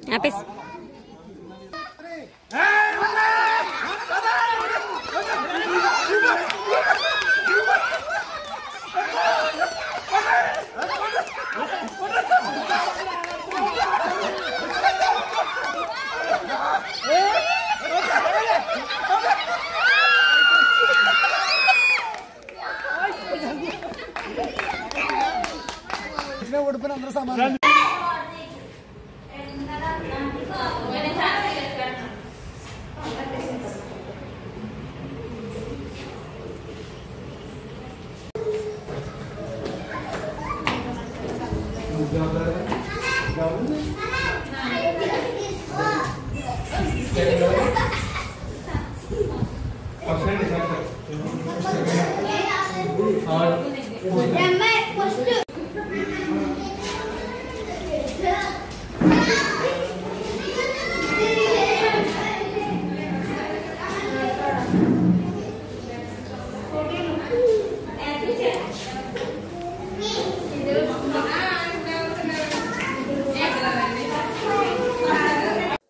Habis. గెలిచినా ఓడిపోయినా అందరూ సమానం.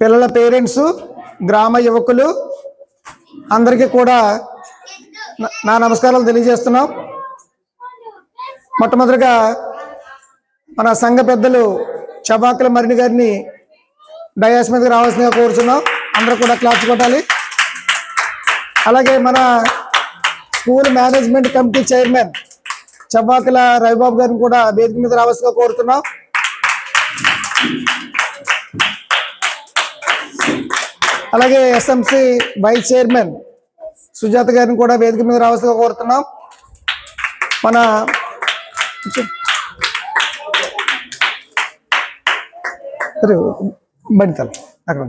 పిల్లల పేరెంట్స్, గ్రామ యువకులు అందరికీ కూడా నా నమస్కారాలు తెలియజేస్తున్నాం. మొట్టమొదటిగా మన సంఘ పెద్దలు చబాకుల మరిని గారిని డయాస్ మీదకి రావాల్సిందిగా కోరుతున్నాం. అందరూ కూడా క్లాస్ కొట్టాలి. అలాగే మన school management committee chairman Chabakula Ravibabu గారిని కూడా వేదిక మీద రావాల్సిందిగా కోరుతున్నాం. అలాగే ఎస్ఎంసి వైస్ చైర్మన్ సుజాత గారిని కూడా వేదిక మీద రావాల్సిందిగా కోరుతున్నాం. మన బడితల అక్కడ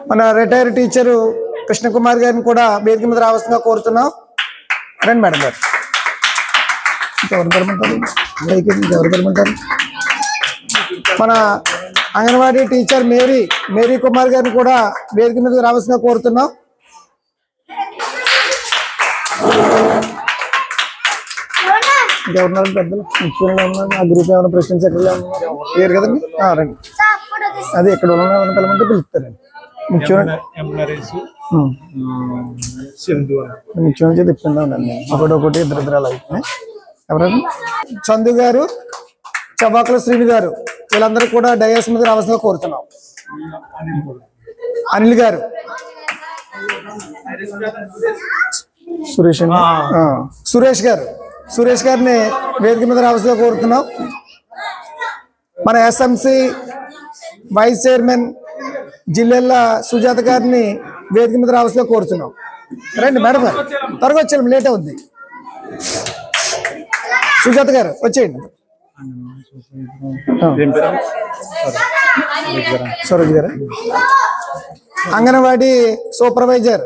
మన రిటైర్డ్ టీచరు కృష్ణకుమార్ గారిని కూడా వేదిక మీద రావాల్సిందిగా కోరుతున్నాం. రండి మేడం గారు. ఎవరు పడమంటారు? మన అంగన్వాడీ టీచర్ మేరీ కుమార్ గారిని కూడా వేదిక మీద రావాల్సిందిగా కోరుతున్నాం. ఇంకెవరున్నారు పెద్దలు? ముఖ్యంగా ఉన్నారు. ఆ గ్రూప్ ఏమైనా ప్రెసిడెంట్ సెక్రటరీ లేరు కదండి. రండి. అది ఎక్కడ పిలమంటే పిలుస్తారండి. ముఖ్యమైన చెప్తున్నా ఉండండి. ఒకటి ఇద్దరు అలా ఎవరండి? చందు గారు, చబాకుల శ్రీని గారు వీళ్ళందరూ కూడా డయాస్ మీద రావాల్సిందిగా కోరుతున్నాం. అనిల్ గారు, సురేష్ గారిని వేదిక మీద రావాల్సిందిగా కోరుతున్నాం. మన SMC vice chairman Jillella Sujatha గారిని వేదిక మీద రావాల్సిందిగా కోరుతున్నాం. రండి మేడం గారు, త్వరగా వచ్చేయండి, లేట్ అవుద్ది. సుజాత గారు వచ్చేయండి. సరోజ్ గారు, అంగన్వాడీ సూపర్వైజర్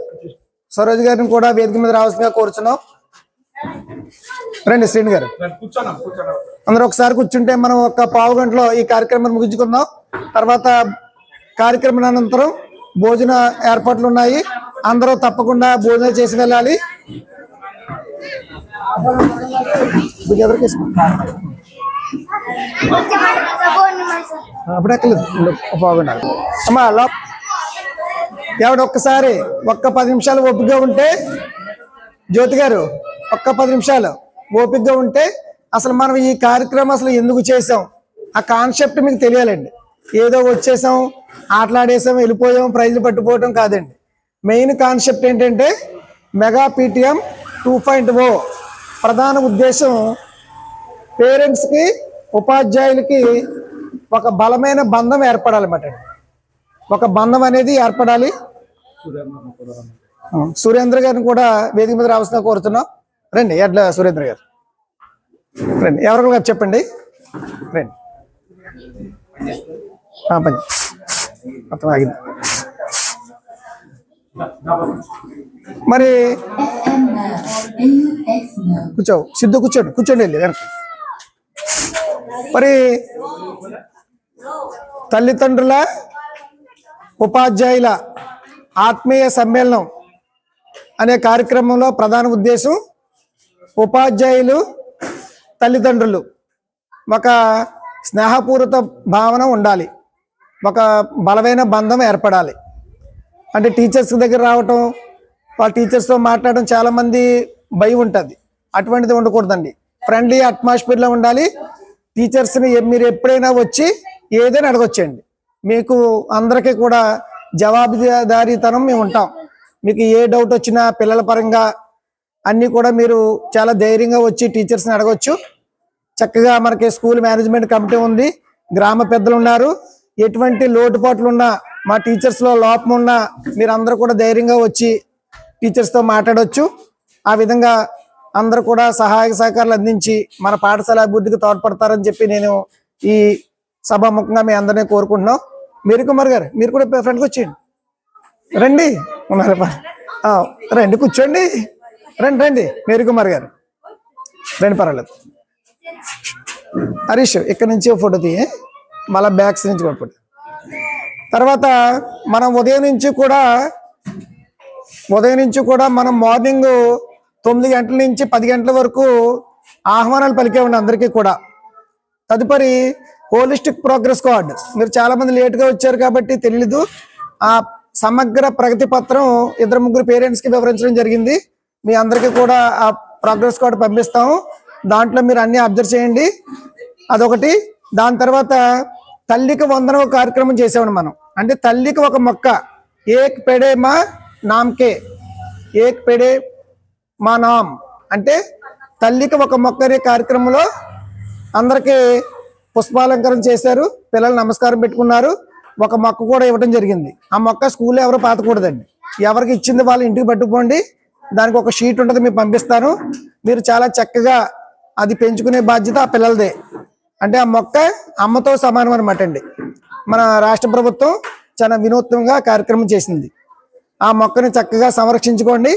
సరోజ్ గారిని కూడా వేదిక మీద రావాల్సిందిగా కోరుతున్నాం. రండి శ్రీని గారు, అందరూ ఒకసారి కూర్చుంటే మనం ఒక పావు గంటలో ఈ కార్యక్రమాన్ని ముగించుకుందాం. తర్వాత కార్యక్రమం అనంతరం భోజన ఏర్పాట్లు ఉన్నాయి. అందరూ తప్పకుండా భోజనం చేసి వెళ్ళాలి. అప్పుడెక్కలేదు బాగుండాలి అమ్మా. ఎవడు ఒక్కసారి 10 నిమిషాలు ఓపికగా ఉంటే, జ్యోతి గారు 10 నిమిషాలు ఓపికగా ఉంటే అసలు మనం ఈ కార్యక్రమం అసలు ఎందుకు చేసాం ఆ కాన్సెప్ట్ మీకు తెలియాలండి. ఏదో వచ్చేసాం, ఆటలాడేసాం, వెళ్ళిపోయాం, ప్రైజ్లు పట్టుకోవటం కాదండి. మెయిన్ కాన్సెప్ట్ ఏంటంటే మెగా పీటీఎం 2.0 ప్రధాన ఉద్దేశం పేరెంట్స్కి, ఉపాధ్యాయులకి ఒక బలమైన బంధం ఏర్పడాలన్నమాట. ఒక బంధం అనేది ఏర్పడాలి. సురేంద్ర గారిని కూడా వేదిక మీద రావాల్సిన కోరుతున్నాం. రండి ఎడ్ల సురేంద్ర గారు రండి. ఎవరు గారు చెప్పండి. రండి. పని మొత్తం ఆగింది. మరి సిద్ధు కూర్చోండి వెళ్ళి వెనక. మరి తల్లిదండ్రుల, ఉపాధ్యాయుల ఆత్మీయ సమ్మేళనం అనే కార్యక్రమంలో ప్రధాన ఉద్దేశం ఉపాధ్యాయులు, తల్లిదండ్రులు ఒక స్నేహపూరిత భావన ఉండాలి. ఒక బలమైన బంధం ఏర్పడాలి. అంటే టీచర్స్ దగ్గర రావటం, వాళ్ళ టీచర్స్తో మాట్లాడడం చాలామంది భయం ఉంటుంది. అటువంటిది ఉండకూడదండి. ఫ్రెండ్లీ అట్మాస్ఫియర్లో ఉండాలి. టీచర్స్ని మీరు ఎప్పుడైనా వచ్చి ఏదైనా అడగొచ్చండి. మీకు అందరికీ కూడా జవాబుదారీతనం మేము ఉంటాం. మీకు ఏ డౌట్ వచ్చినా పిల్లల పరంగా అన్నీ కూడా మీరు చాలా ధైర్యంగా వచ్చి టీచర్స్ని అడగవచ్చు. చక్కగా మనకి స్కూల్ మేనేజ్మెంట్ కమిటీ ఉంది, గ్రామ పెద్దలు ఉన్నారు. ఎటువంటి లోటుపాట్లు ఉన్నా, మా టీచర్స్లో లోపం ఉన్నా మీరందరూ కూడా ధైర్యంగా వచ్చి టీచర్స్తో మాట్లాడవచ్చు. ఆ విధంగా అందరూ కూడా సహాయ సహకారాలు అందించి మన పాఠశాల అభివృద్ధికి తోడ్పడతారని చెప్పి నేను ఈ సభాముఖంగా మీ అందరినీ కోరుకుంటున్నాం. మేరీ కుమార్ గారు, మీరు కూడా ఫ్రెండ్కి వచ్చేయండి. రండి, రండి, కూర్చోండి. రండి రండి, మేరీ కుమార్ గారు రండి, పర్వాలేదు. హరీష్, ఇక్కడ నుంచి ఫోటో తీయ, మళ్ళీ బ్యాక్స్ నుంచి కూడా ఫోటో. తర్వాత మనం ఉదయం నుంచి కూడా మనం మార్నింగ్ 9 గంటల నుంచి 10 గంటల వరకు ఆహ్వానాలు పలికేవండి అందరికీ కూడా. తదుపరి హోలిస్టిక్ ప్రోగ్రెస్ కార్డ్, మీరు చాలా మంది లేట్గా వచ్చారు కాబట్టి తెలీదు. ఆ సమగ్ర ప్రగతి పత్రం 2-3 పేరెంట్స్కి వివరించడం జరిగింది. మీ అందరికీ కూడా ఆ ప్రోగ్రెస్ కార్డు పంపిస్తాము. దాంట్లో మీరు అన్ని అబ్జర్వ్ చేయండి. అదొకటి. దాని తర్వాత తల్లికి వందనం కార్యక్రమం చేసామండి మనం. అంటే తల్లికి ఒక మొక్క, ఏక్ పెడే మా నామ్కే, ఏక్ పెడే మా నామ్, అంటే తల్లికి ఒక మొక్క అనే కార్యక్రమంలో అందరికీ పుష్పాలంకరణ చేశారు. పిల్లలు నమస్కారం పెట్టుకున్నారు. ఒక మొక్క కూడా ఇవ్వడం జరిగింది. ఆ మొక్క స్కూల్లో ఎవరు పాతకూడదండి. ఎవరికి ఇచ్చింది వాళ్ళు ఇంటికి పట్టుకుపోండి. దానికి ఒక షీట్ ఉంటుంది, మీకు పంపిస్తాను. మీరు చాలా చక్కగా అది పెంచుకునే బాధ్యత ఆ పిల్లలదే. అంటే ఆ మొక్క అమ్మతో సమానం అనమాట అండి. మన రాష్ట్ర ప్రభుత్వం చాలా వినూత్నంగా కార్యక్రమం చేసింది. ఆ మొక్కని చక్కగా సంరక్షించుకోండి.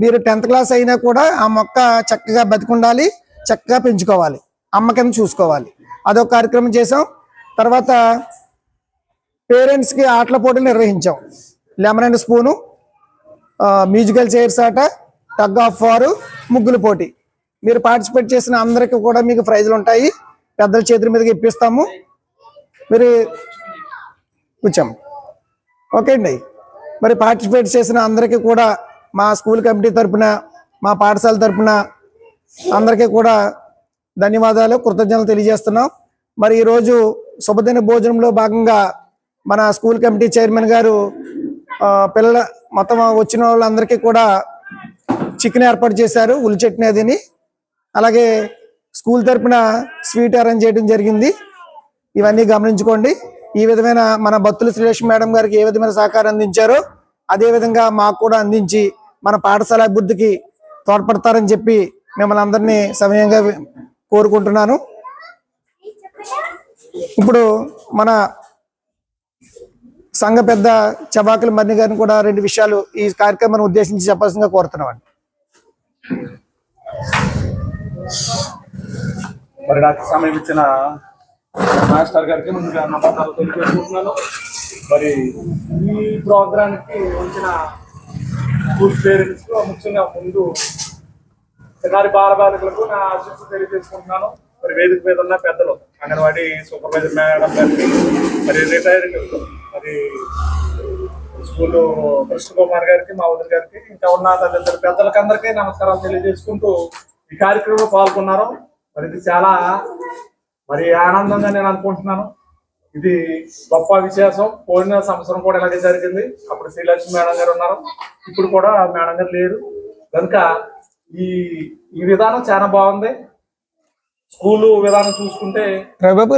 మీరు 10th క్లాస్ అయినా కూడా ఆ మొక్క చక్కగా బతికుండాలి, చక్కగా పెంచుకోవాలి, అమ్మ కింద చూసుకోవాలి. అదొక కార్యక్రమం చేసాం. తర్వాత పేరెంట్స్కి ఆటల పోటీలు నిర్వహించాం. Lemon and spoon, musical chairs ఆట, టగ్ ఆఫ్ వారు, ముగ్గుల పోటీ. మీరు పార్టిసిపేట్ చేసిన అందరికీ కూడా మీకు ప్రైజులు ఉంటాయి. పెద్దల చేతుల మీదకి ఇప్పిస్తాము. మీరు కూర్చోం, ఓకే అండి. మరి పార్టిసిపేట్ చేసిన అందరికీ కూడా మా స్కూల్ కమిటీ తరఫున, మా పాఠశాల తరఫున అందరికీ కూడా ధన్యవాదాలు, కృతజ్ఞతలు తెలియజేస్తున్నాం. మరి ఈరోజు శుభదిన భోజనంలో భాగంగా మన స్కూల్ కమిటీ చైర్మన్ గారు పిల్లల మొత్తం వచ్చిన వాళ్ళందరికీ కూడా చికెన్ ఏర్పాటు చేశారు, ఉల్లి చట్నీ అదిని. అలాగే స్కూల్ తరఫున స్వీట్ అరేంజ్ చేయడం జరిగింది. ఇవన్నీ గమనించుకోండి. ఈ విధమైన మన బత్తుల శ్రీలక్ష్మి మేడం గారికి ఏ విధమైన సహకారం అందించారో అదేవిధంగా మాకు కూడా అందించి మన పాఠశాల అభివృద్ధికి తోడ్పడతారని చెప్పి మిమ్మల్ని అందరినీ సమయంగా కోరుకుంటున్నాను. ఇప్పుడు మన సంఘ పెద్ద చబాకుల మర్ని గారిని కూడా 2 విషయాలు ఈ కార్యక్రమాన్ని ఉద్దేశించి చెప్పాల్సిందిగా కోరుతున్నామండి. మరి నాకు సమయం ఇచ్చిన మాస్టర్ గారికి ముందుగా నమస్కారాలు తెలియజేసుకుంటున్నాను. మరి ఈ ప్రోగ్రాంకి వచ్చిన స్కూల్ పేరెంట్స్ ముఖ్యంగా ముందు చిన్నారి బాలబాలికలకు నా ఆశీస్సు తెలియజేసుకుంటున్నాను. మరి వేదిక మీద ఉన్న పెద్దలు, అంగన్వాడీ సూపర్వైజర్ మేడం గారికి, మరి రిటైర్డ్ మరి స్కూల్ కృష్ణ కుమార్ గారికి, మా వదిన గారికి, ఇంకా ఉన్న తదితర పెద్దలకి అందరికీ నమస్కారాలు తెలియజేసుకుంటూ ఈ కార్యక్రమంలో పాల్గొన్నారు. మరి ఇది చాలా ఆనందంగా నేను అనుకుంటున్నాను. ఇది గొప్ప విశేషం. పోయిన సంవత్సరం కూడా ఇలాగే జరిగింది. అప్పుడు శ్రీలక్ష్మి మేడం గారు ఉన్నారు, ఇప్పుడు కూడా మేడం గారు లేరు. కనుక ఈ విధానం చాలా బాగుంది. స్కూలు విధానం చూసుకుంటే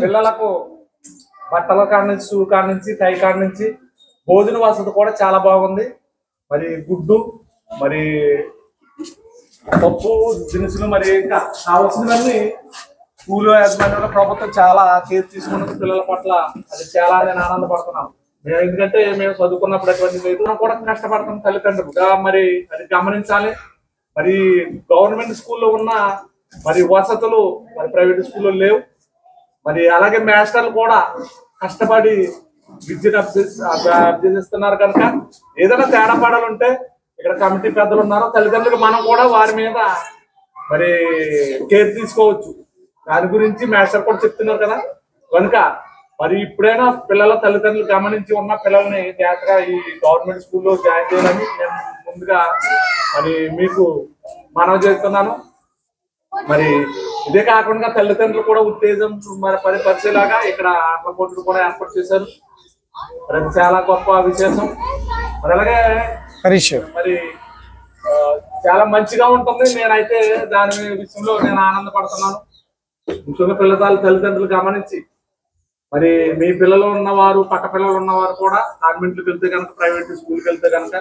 పిల్లలకు బట్టల కాడ నుంచి, షూ కాడ నుంచి, టై కాడ నుంచి భోజన వసతి కూడా చాలా బాగుంది. మరి గుడ్డు, మరి పప్పు దినుసులు, మరి ఇంకా కావాల్సినవన్నీ స్కూల్ యాజమాన్యంలో ప్రభుత్వం చాలా కేర్ తీసుకున్నది పిల్లల పట్ల. అది చాలా నేను ఆనందపడుతున్నాను. ఎందుకంటే మేము చదువుకున్నప్పుడు అటువంటి లేదు, కూడా కష్టపడతాం తల్లిదండ్రులుగా. మరి అది గమనించాలి. మరి గవర్నమెంట్ స్కూల్లో ఉన్న మరి వసతులు మరి ప్రైవేట్ స్కూల్లో లేవు. మరి అలాగే మాస్టర్లు కూడా కష్టపడి విద్యను అభ్యసిస్తున్నారు. కనుక ఏదైనా తేడా పడాలంటే ఇక్కడ కమిటీ పెద్దలు ఉన్నారు, తల్లిదండ్రులు, మనం కూడా వారి మీద మరి కేర్ తీసుకోవచ్చు. దాని గురించి మాస్టర్ కూడా చెప్తున్నారు కదా. కనుక మరి ఇప్పుడైనా పిల్లల తల్లిదండ్రులు గమనించి ఉన్న పిల్లల్ని జాగ్రత్తగా ఈ గవర్నమెంట్ స్కూల్లో జాయిన్ చేయాలని నేను ముందుగా మరి మీకు మనవి చేస్తున్నాను. మరి ఇదే కాకుండా తల్లిదండ్రులు కూడా ఉత్తేజం మరి పరిచేలాగా ఇక్కడ ఆటల పోటీలు కూడా ఏర్పాటు చేశారు. మరి అది చాలా గొప్ప విశేషం. మరి అలాగే హరీష్ మరి చాలా మంచిగా ఉంటుంది. నేనైతే దాని విషయంలో నేను ఆనందపడుతున్నాను. ముఖ్యంగా తల్లిదండ్రులు గమనించి మరి మీ పిల్లలు ఉన్నవారు పక్క పిల్లలు ఉన్నవారు కూడా కాన్వెంట్లకు వెళ్తే కనుక, ప్రైవేట్ స్కూల్కి వెళ్తే కనుక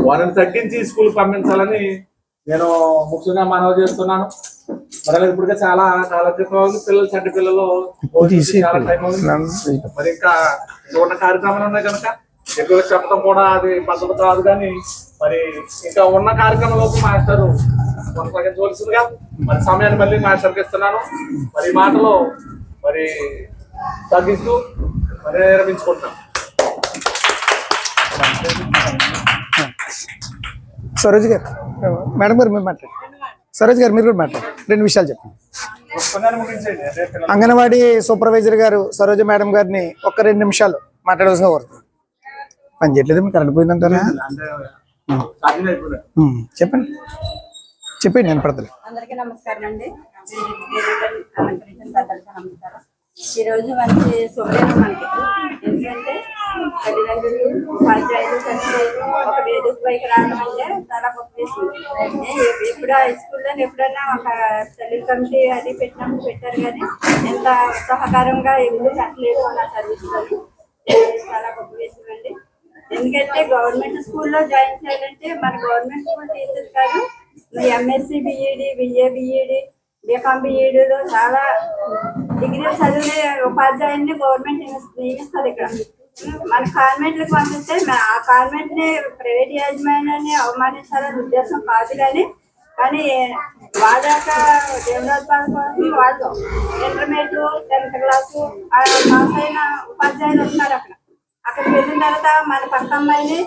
వారిని తగ్గించి స్కూల్ పంపించాలని నేను ముఖ్యంగా మనవి చేస్తున్నాను. మరి ఇప్పటికే చాలా కాలక్షేపం పిల్లలు చంటి పిల్లలు చాలా టైం అవుతుంది. మరి ఇంకా ఉన్న కార్యక్రమాలు ఉన్నాయి కనుక ఎక్కువ చెప్పడం కూడా అది పద్ధతి కాదు. కానీ మరి ఇంకా ఉన్న కార్యక్రమంలోకి మాస్టరు కొనసాగించవలసిందిగా మరి సమయాన్ని మళ్ళీ మాస్టర్కి ఇస్తున్నాను. మరి ఈ మాటలో మరి తగ్గిస్తూ మరి నిర్మించుకుంటాం. సరోజ్ గారు, మేడం గారు మీరు మాట్లాడండి. సరోజ్ గారు మీరు కూడా మాట్లాడండి. 2 విషయాలు చెప్పండి. అంగన్వాడీ సూపర్వైజర్ గారు సరోజ మేడం గారిని ఒక్క 2 నిమిషాలు మాట్లాడవలసిన కోరుతుంది. పని చేయట్లేదు, మీకు కరెంట్ పోయిందంటారా? చెప్పండి చెప్పండి, నేను పడతలే. అందరికీ నమస్కారం అండి. నమస్కారం. ఈరోజు మంచి శుభ్రం మనకి. ఎందుకంటే తల్లిదండ్రులు, ఉపాధ్యాయులు కలిసి ఒక వేదిక పైకి రావడం అంటే చాలా గొప్ప విషయం. ఎప్పుడు హై స్కూల్లో ఎప్పుడైనా ఒక తల్లి కమిటీ అది పెట్టినప్పుడు పెట్టారు, కానీ ఎంత సహకారంగా ఎప్పుడు పెట్టలేదు అలా సర్వీస్లో. చాలా గొప్ప విషయం అండి. ఎందుకంటే గవర్నమెంట్ స్కూల్లో జాయిన్ చేయాలంటే మన గవర్నమెంట్ స్కూల్ టీచర్ కాదు, MSc BEd, BA BEd, BCom బిఈడిలో చాలా డిగ్రీలు చదివిన ఉపాధ్యాయుల్ని గవర్నమెంట్ నియమిస్తుంది. ఇక్కడ మన కాన్వెంట్లకు పంపిస్తే ఆ కాన్వెంట్ని ప్రైవేట్ యాజమాన్యాన్ని అవమానించాలనే ఉద్దేశం కాదు. కానీ వాళ్ళ యొక్క జీవనోత్పాదన కోసం వాళ్ళు ఇంటర్మీడియట్ 10th క్లాసు పాస్ అయిన ఉపాధ్యాయులు వస్తున్నారు. అక్కడికి వెళ్ళిన తర్వాత మన పక్క అమ్మాయిని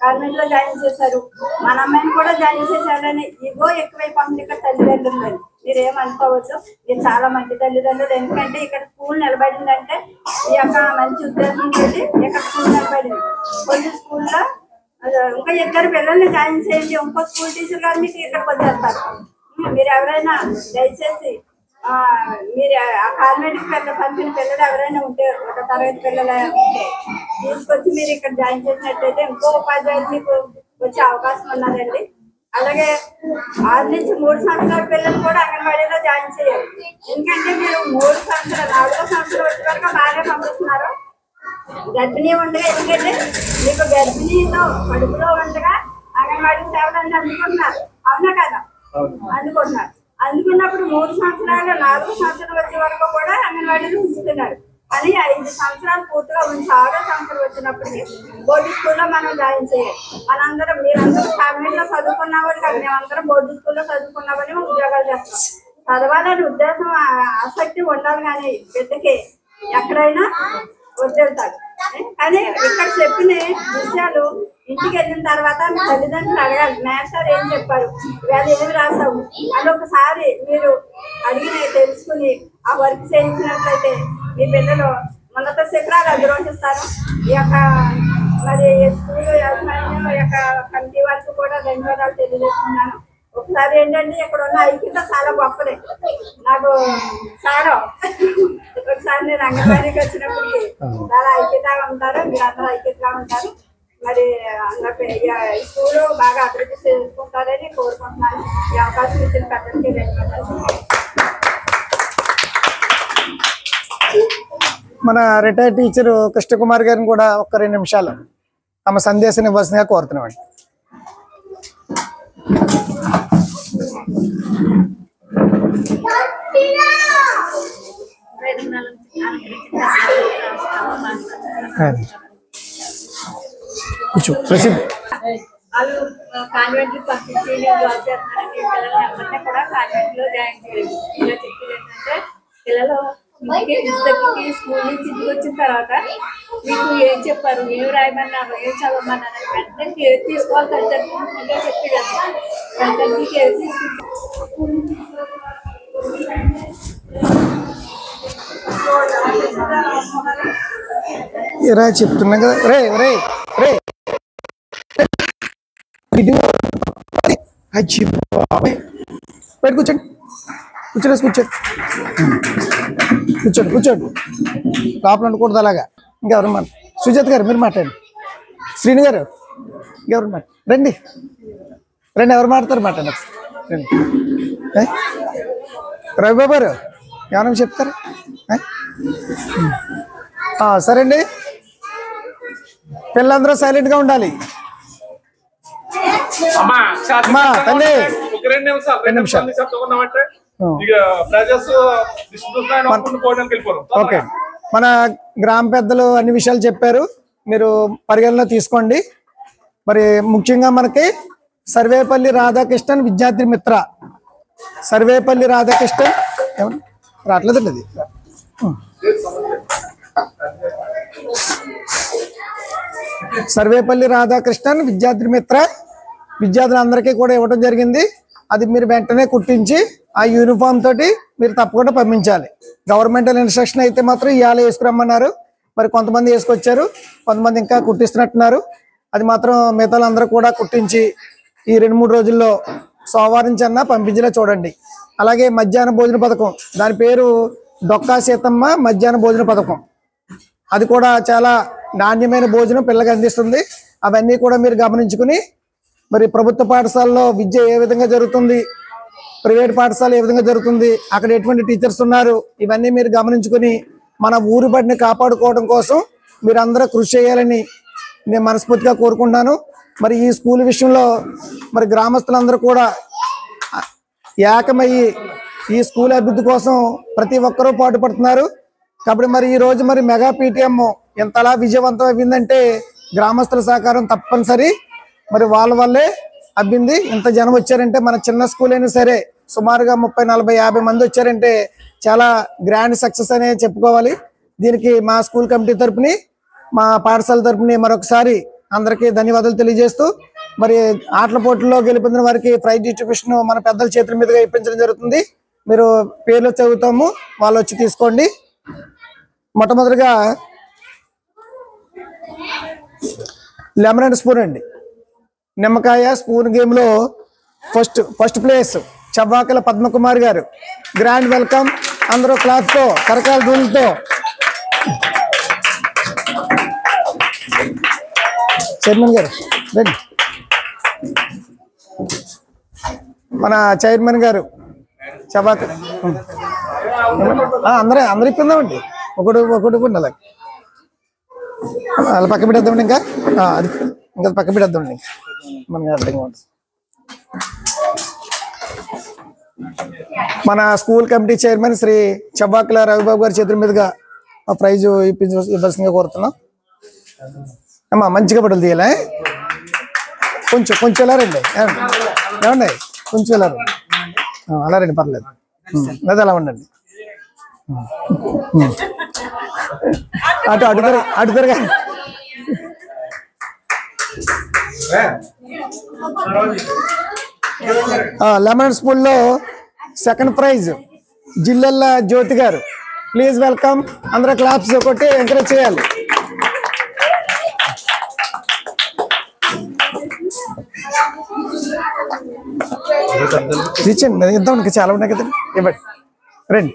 కాన్వెంట్ లో జాయిన్ చేశారు, మన అమ్మాయిని కూడా జాయిన్ చేశారని ఇగో ఎక్కువైపోతుంది ఇక్కడ తల్లిదండ్రులు. మీరు ఏమనుకోవచ్చు, ఇది చాలా మంచి తల్లిదండ్రులు. ఎందుకంటే ఇక్కడ స్కూల్ నిలబడిందంటే ఈ యొక్క మంచి ఉద్దేశం తోటి ఇక్కడ స్కూల్ నిలబడింది. కొన్ని స్కూల్లో ఇంకా 2 పిల్లల్ని జాయిన్ చేయండి, ఇంకో స్కూల్ టీచర్ గారు మీకు ఇక్కడికి వచ్చేస్తారు. మీరు ఎవరైనా దయచేసి మీరు ఆ కాన్వెంట్కి పంపిన పిల్లలు ఎవరైనా ఉంటే, ఒక తరగతి పిల్లలు ఉంటే తీసుకొచ్చి మీరు ఇక్కడ జాయిన్ చేసినట్టయితే ఇంకో ఉపాధ్యాయులు మీకు వచ్చే అవకాశం ఉన్నదండి. అలాగే 6 నుంచి 3 సంవత్సరాల పిల్లలు కూడా అంగన్వాడీలో జాయిన్ చేయాలి. ఎందుకంటే మీరు 3 సంవత్సరాలు 4వ సంవత్సరం వచ్చే వరకు బాగా పంపిస్తున్నారు. గర్భిణీ ఉండగా, ఎందుకంటే మీకు గర్భిణీలో కడుపులో ఉండగా అంగన్వాడీ సేవలు అన్నీ అందుకుంటున్నారు, అవునా కదా? అందుకుంటున్నారు. అందుకున్నప్పుడు 3 సంవత్సరాలు 4వ సంవత్సరం వచ్చే వరకు కూడా అంగన్వాడీలు ఉంచుతున్నారు. కానీ 5 సంవత్సరాలు పూర్తిగా ఉంచి 6వ సంవత్సరం వచ్చినప్పటికీ బోర్డు స్కూల్లో మనం జాయిన్ చేయాలి. మనందరం మీరందరూ కాన్వెంట్ లో చదువుకున్నామని కాదు, మేమందరం బోర్డు స్కూల్లో చదువుకున్నామని ఉద్యోగాలు చేస్తాం. చదవాలని ఉద్దేశం ఆసక్తి ఉండాలి, కానీ బిడ్డకి ఎక్కడైనా వదిలేతాడు. కానీ ఇక్కడ చెప్పిన విషయాలు ఇంటికి వెళ్ళిన తర్వాత మీ తల్లిదండ్రులు అడగాలి, మాస్టర్ ఏం చెప్పారు, వాళ్ళు ఏమి రాసావు అని ఒకసారి మీరు అడిగి తెలుసుకుని ఆ వర్క్ చేయించినట్లయితే మీ పిల్లలు ఉన్నత శిఖరాలు అధిరోహిస్తారు. ఈ యొక్క మరి స్కూల్ యాజమాన్యం యొక్క కమిటీ వరకు కూడా ధన్యవాదాలు తెలియజేస్తున్నాను. ఒకసారి ఏంటంటే ఇక్కడ ఉన్న ఐక్యత చాలా గొప్పది. నాకు చాలా ఒకసారి నేను అంగన్వాడీకి వచ్చినప్పటికీ చాలా ఐక్యతగా ఉంటారు, మీరు అందరూ ఐక్యతగా ఉంటారు. మరి ఈ స్కూలు బాగా అభివృద్ధి చేసుకుంటారని కోరుకుంటున్నాను. ఈ అవకాశం ఇచ్చిన పెద్దలకి ధన్యవాదాలు. మన రిటైర్డ్ టీచర్ కృష్ణకుమార్ గారిని కూడా ఒక్క 2 నిమిషాలు తమ సందేశాన్ని ఇవ్వాల్సిందిగా కోరుతున్నామండి. వాళ్ళు కాన్వెంట్ పంపించి జాబ్ చేస్తున్నారని పిల్లలు ఎవరిని కూడా కాన్వెంట్ లో జాయిన్ చేయాలి. ఇలా చెప్పేది ఏంటంటే పిల్లలు దగ్గరికి స్కూల్ నుంచి ఇంటికి వచ్చిన తర్వాత మీకు ఏం చెప్పారు, ఏం రాయమన్నారు, ఏం చదవమన్నారు అని వెంటనే కేర్ తీసుకోవాలి. తల్లిదండ్రులుగా చెప్పేదాన్ని తల్లిదండ్రులు కేర్ తీసుకుంటారు. ఇలా చెప్తున్నాం కదా, రే రే రే బయట కూర్చోండి, కూర్చోండి కూర్చోండి కూర్చోండి కూర్చోండి లోపల ఉండకూడదు అలాగా. ఇంకెవరు మాట సుజాత గారు మీరు మాట్లాడండి, శ్రీను గారు ఇంకెవరు మాట రండి రండి, ఎవరు మాట్లాడతారు మాట్లాడండి రండి. రవిబాబు గారు ఏమన్నా చెప్తారు? సరే అండి, పిల్లలందరూ సైలెంట్గా ఉండాలి. అమ్మా తల్లి, ఒక 2 నిమిషాలు చెప్తున్నామంటే ఇక ప్రజెస్ పోవడానికి వెళ్ళిపోరు. ఓకే, మన గ్రామ పెద్దలు అన్ని విషయాలు చెప్పారు, మీరు పరిగణలో తీసుకోండి. మరి ముఖ్యంగా మనకి సర్వేపల్లి రాధాకృష్ణన్ విద్యార్థి మిత్ర, సర్వేపల్లి రాధాకృష్ణన్ రావట్లేదండి అది. సర్వేపల్లి రాధాకృష్ణన్ విద్యార్థి మిత్ర విద్యార్థులందరికీ కూడా ఇవ్వడం జరిగింది. అది మీరు వెంటనే కుట్టించి ఆ యూనిఫామ్ తోటి మీరు తప్పకుండా పంపించాలి. గవర్నమెంటల్ ఇన్స్ట్రక్షన్ అయితే మాత్రం ఇవాళ వేసుకురమ్మన్నారు. మరి కొంతమంది వేసుకొచ్చారు, కొంతమంది ఇంకా కుట్టిస్తున్నట్టున్నారు. అది మాత్రం మిగతా అందరూ కూడా కుట్టించి ఈ 2-3 రోజుల్లో సోమవారం చెన్న పంపించేలా చూడండి. అలాగే మధ్యాహ్న భోజన పథకం, దాని పేరు డొక్కా సీతమ్మ మధ్యాహ్న భోజన పథకం. అది కూడా చాలా నాణ్యమైన భోజనం పిల్లలకు అందిస్తుంది. అవన్నీ కూడా మీరు గమనించుకుని మరి ప్రభుత్వ పాఠశాలలో విద్య ఏ విధంగా జరుగుతుంది, ప్రైవేట్ పాఠశాల ఏ విధంగా జరుగుతుంది, అక్కడ ఎటువంటి టీచర్స్ ఉన్నారు, ఇవన్నీ మీరు గమనించుకుని మన ఊరి బడిని కాపాడుకోవడం కోసం మీరందరూ కృషి చేయాలని నేను మనస్ఫూర్తిగా కోరుకుంటున్నాను. మరి ఈ స్కూల్ విషయంలో మరి గ్రామస్తులందరూ కూడా ఏకమయ్యి ఈ స్కూల్ అభివృద్ధి కోసం ప్రతి ఒక్కరూ పాటుపడుతున్నారు. కాబట్టి మరి ఈ రోజు మరి మెగా పీటీఎం ఎంతలా విజయవంతం అయిందంటే గ్రామస్తుల సహకారం తప్పనిసరి. మరి వాళ్ళ వల్లే అబ్బింది. ఇంత జనం వచ్చారంటే మన చిన్న స్కూల్ అయినా సరే సుమారుగా 30, 40, 50 మంది వచ్చారంటే చాలా గ్రాండ్ సక్సెస్ అనే చెప్పుకోవాలి. దీనికి మా స్కూల్ కమిటీ తరపుని, మా పాఠశాల తరపుని మరొకసారి అందరికీ ధన్యవాదాలు తెలియజేస్తూ, మరి ఆటల పోటీల్లో గెలుపొందిన వారికి ప్రైజ్ డిస్ట్రిబ్యూషన్ మన పెద్దల చేతుల మీదుగా ఇప్పించడం జరుగుతుంది. మీరు పేర్లు చదువుతాము, వాళ్ళు వచ్చి తీసుకోండి. మొట్టమొదటిగా లెమన్ అండ్ స్పూన్ అండి, నిమ్మకాయ స్పూన్ గేమ్ లో ఫస్ట్ ప్లేస్ చవ్వాకల పద్మకుమార్ గారు. Grand welcome. అందరూ క్లాస్ తో కరకాల ధూళితో. చైర్మన్ గారు రండి. మన చైర్మన్ గారు చవ్వాకల అందరూ ఇప్పిందామండి. ఒకటి ఉండాలి, అలా పక్క పెట్టేద్దామండి. అది ఇంకా పక్క పెట్టేద్దామండి, మనకి అర్థంగా ఉంటుంది. మన school committee chairman Shri Chavvakala Ravibabu గారి చేతుల మీదుగా ఆ ప్రైజ్ ఇవ్వాల్సిందిగా కోరుతున్నాం. అమ్మా మంచిగా బట్టలు తీయాలి, కొంచెం ఎలా రండి, ఏమండి కొంచెం ఎలా రండి, అలా రండి పర్లేదు, లేదా అలా ఉండండి. అడుగురుగా లెమన్ స్పూన్ లో సెకండ్ ప్రైజ్ జిల్లెల్ల జ్యోతి గారు. Please welcome. అందరూ క్లాప్స్ కొట్టి ఎంకరేజ్ చేయాలి. ఇచ్చండి, ఇద్దాం, ఇంకా చాలా ఉన్నాయి కదండి, ఇవ్వండి, రండి.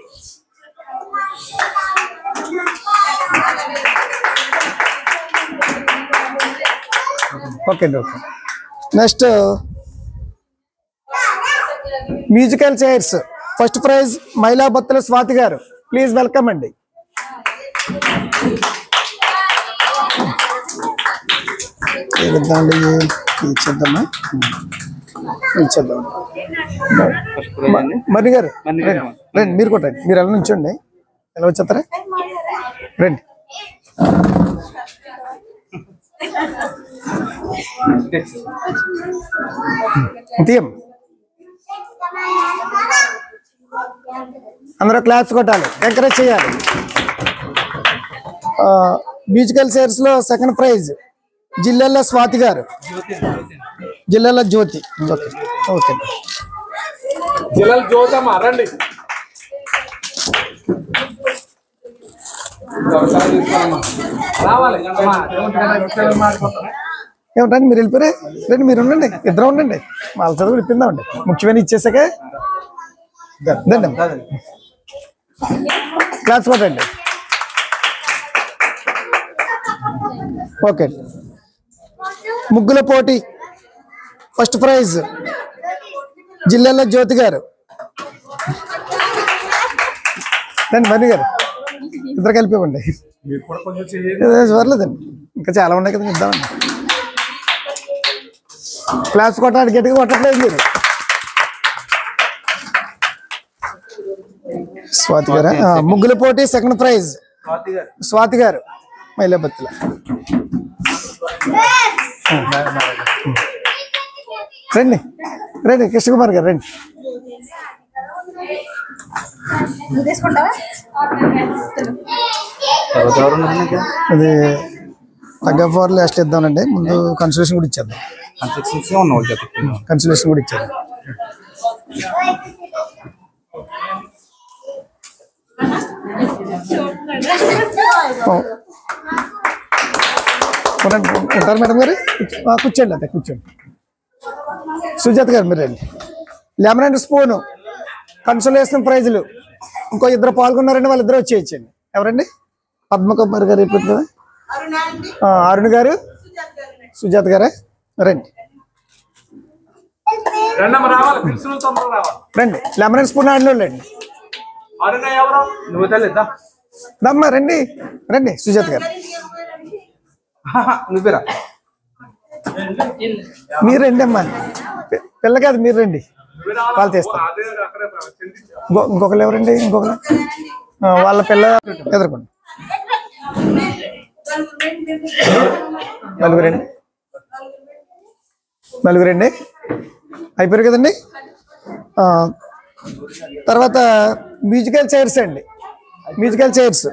ఓకే అండి, okay. Next musical chairs first prize మహిళా బత్తుల స్వాతి గారు. ప్లీజ్ వెల్కమ్ అండి. ఇచ్చేద్దామా, ఇచ్చేద్దాం. మర్రి గారు రండి, మీరు కూడా రండి. మీరు ఎలా నుంచోండి, ఎలా వచ్చేస్తారా, రండి. తీయం, అందరూ క్లాప్స్ కొట్టాలి, ఎంకరేజ్ చేయాలి. మ్యూజికల్ చైర్స్ లో సెకండ్ ప్రైజ్ జిల్లెల్ల స్వాతి గారు. జిల్లెల్ల జ్యోతి. ఓకే ఓకే, జిల్లెల జ్యోతి అమ్మ రండి. ఏమంటారు, మీరు వెళ్ళిపోరే, రండి, మీరు ఉండండి, ఇద్దరు ఉండండి, వాళ్ళ చదువు ఇప్పిందామండి. ముఖ్యమైన ఇచ్చేసాక దండి, క్లాస్ కొట్టండి. ఓకే, ముగ్గుల పోటీ ఫస్ట్ ప్రైజ్ జిల్లాలో జ్యోతి గారు. రండి మణి గారు, ఇద్దరు కలిపి ఇవ్వండి. మీరు కూడా కొంచెం చేయండి. పర్లేదండి, ఇంకా చాలా ఉన్నాయి కదా, ఇద్దామండి. క్లాస్ కొట్టాడు, గట్టిగా కొట్టట్లేదు మీరు. స్వాతి గారు ముగ్గుల పోటీ సెకండ్ ప్రైజ్ స్వాతి గారు మైలాబత్తుల. రండి రండి కృష్ణకుమార్ గారు రండి. అది తగ్గ ఫోర్ లాస్ట్ ఇద్దామండి. ముందు కన్సల్టేషన్ కూడా ఇచ్చేద్దాం. కన్సల్టేషన్ కూడా ఇచ్చేద్దాం. ఉంటారు మేడం గారు, కూర్చోండి. అంతే కూర్చోండి. సుజాత గారు మీరు రండి. లెమన్ అండ్ స్పూను కన్సల్టేషన్ ప్రైజులు ఇంకో ఇద్దరు పాల్గొన్నారండి, వాళ్ళిద్దరు వచ్చేయచ్చండి. ఎవరండి? పద్మకుమార్ గారు అయిపోతుంది కదా, అరుణ్ గారు, సుజాత గారా రండి. రండి లెమన్ అండ్ స్పూన్ ఆడినండి. దమ్మా రండి రండి. సుజాత గారు మీరు రండి అమ్మా, పిల్ల కాదు మీరు రండి, వాళ్ళు తీస్తారు. ఇంకొకరు ఎవరండి? ఇంకొకరు వాళ్ళ పిల్ల ఎదుర్కోండి. నలుగురండి, నలుగురండి అయిపోయారు కదండి. తర్వాత మ్యూజికల్ చైర్స్ అండి. మ్యూజికల్ చైర్స్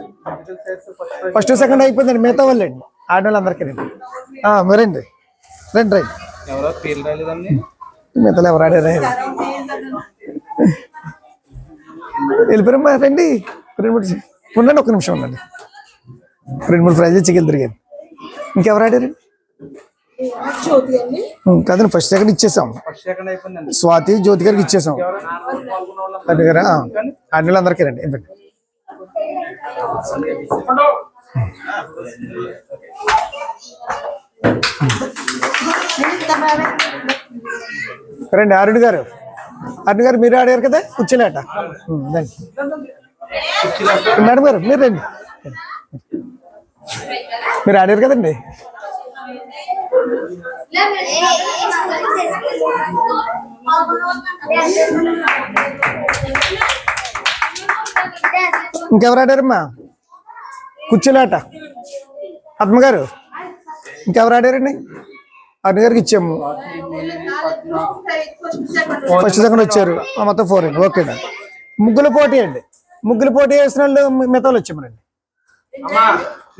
ఫస్ట్ సెకండ్ అయిపోయిందండి. మిగతా వాళ్ళు అండి, ఆడవాళ్ళందరికీ రండి. రండి రండి రండి. మిగతా ఎవరు ఆడారా? వెళ్ళిపోయారమ్మా రండి. ఉండండి, ఒక్క నిమిషం ఉండండి. 2-3 ప్రైజులు చికెన్ తిరిగాను. ఇంకెవరు ఆడారండి? కదండి ఫస్ట్ సెకండ్ ఇచ్చేసాం. స్వాతి జ్యోతి గారికి ఇచ్చేసాం. గారా ఆడవాళ్ళందరికీ రండి. రండి అరుణ్ గారు, అరుణ్ గారు మీరు ఆడారు కదా కూర్చోలేట. మేడం గారు మీరు రండి, మీరు ఆడారు కదండి. ఇంకెవరు ఆడారమ్మా? కూర్చోలేట పద్మగారు. ఇంకెవరు ఆడారండి? అరుణ్ గారికి ఇచ్చాము. ఫస్ట్ సెకండ్ వచ్చారు, మొత్తం 4 అండి. ఓకే అండి. ముగ్గుల పోటీ అండి. ముగ్గుల పోటీ వేసిన వాళ్ళు మిగతా వచ్చామనండి.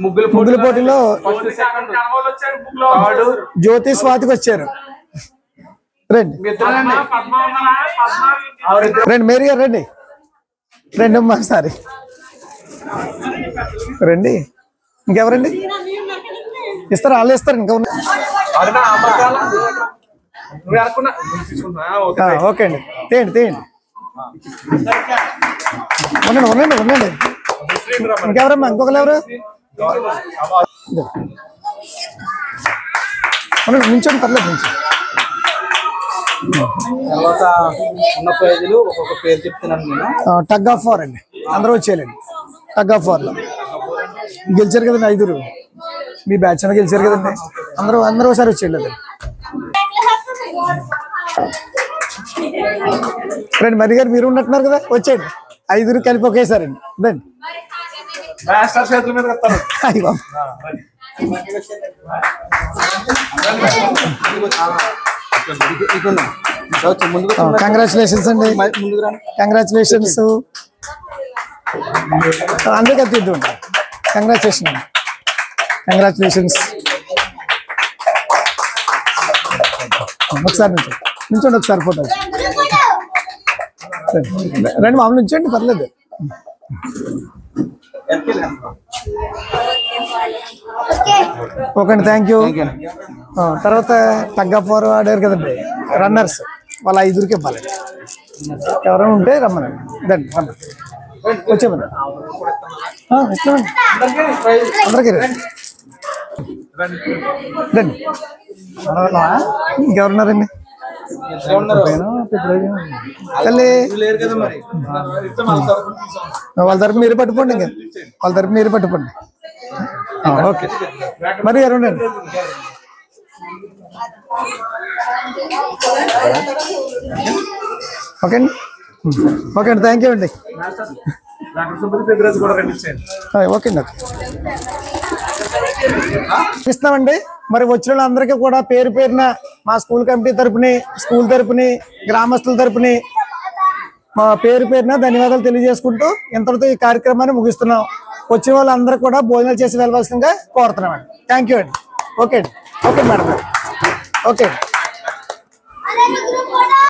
ముగ్గుల పోటీలో జ్యోతి స్వాతికి వచ్చారు. రండి రండి మేరీ గారు రండి రండి అమ్మా సారీ రండి. ఇంకెవరండి? ఇస్తారు, వాళ్ళు ఇస్తారు. ఇంకా ఓకే అండి, తేయండి తేయండి. ఉండండి ఉండండి ఉండండి. ఇంకెవరమ్మా? ఇంకొకరు ఎవరు? నించోండి, పర్లేదు నించోండి. తర్వాత ఉన్న ప్రైజులు ఒక్కొక్క పేరు చెప్తున్నాను నేను. టగ్ ఆఫ్ వార్ అండి, అందరూ వచ్చేయాలండి. టగ్ ఆఫ్ వార్లో గెలిచారు కదండి 5. మీ బ్యాచ్ అని గెలిచారు కదండి. అందరూ ఒకసారి వచ్చేయండి. రండి మరి గారు, మీరు ఉన్నట్టున్నారు కదా, వచ్చేయండి. 5 కలిపి ఒకేసారి అండి. రండి. కంగ్రాచులేషన్స్ అండి, కంగ్రాచులేషన్స్. అందరికీ తీద్దాం. కంగ్రాచులేషన్ అండి, కంగ్రాచులేషన్స్. ఒకసారి నుంచోండి, ఒకసారి ఫోటో రండి. మామూలు నుంచోండి, పర్లేదు. ఓకే అండి, థ్యాంక్ యూ. తర్వాత టగ్ ఆఫ్ వార్ ఆడారు కదండి రన్నర్స్, వాళ్ళ 5కి ఇవ్వాలండి. ఎవరైనా ఉంటే రమ్మనండి. రండి రమ్మని వచ్చేమన్నా ఇస్తామండి అందరికీ. రండి రండి. ఇంకెవరున్నారండి? తల్లి లేరు కదా మరి. వాళ్ళ తరపు మీరు పట్టుకోండి, ఇంకా వాళ్ళ తరపు మీరు పట్టుకోండి. ఓకే మరి ఎరండి. ఓకే అండి, ఓకే అండి, థ్యాంక్ యూ అండి. ఓకే అండి, ఇస్తామండి. మరి వచ్చిన వాళ్ళందరికీ కూడా పేరు పేరున మా స్కూల్ కమిటీ తరపుని, స్కూల్ తరపుని, గ్రామస్తుల తరపుని మా పేరు పేరున ధన్యవాదాలు తెలియజేసుకుంటూ ఇంతటితో ఈ కార్యక్రమాన్ని ముగిస్తున్నాం. వచ్చిన వాళ్ళందరూ కూడా భోజనాలు చేసి వెళ్ళవలసిందిగా కోరుతున్నామండి. థ్యాంక్ యూ అండి. ఓకే అండి, ఓకే మేడం గారు, ఓకే.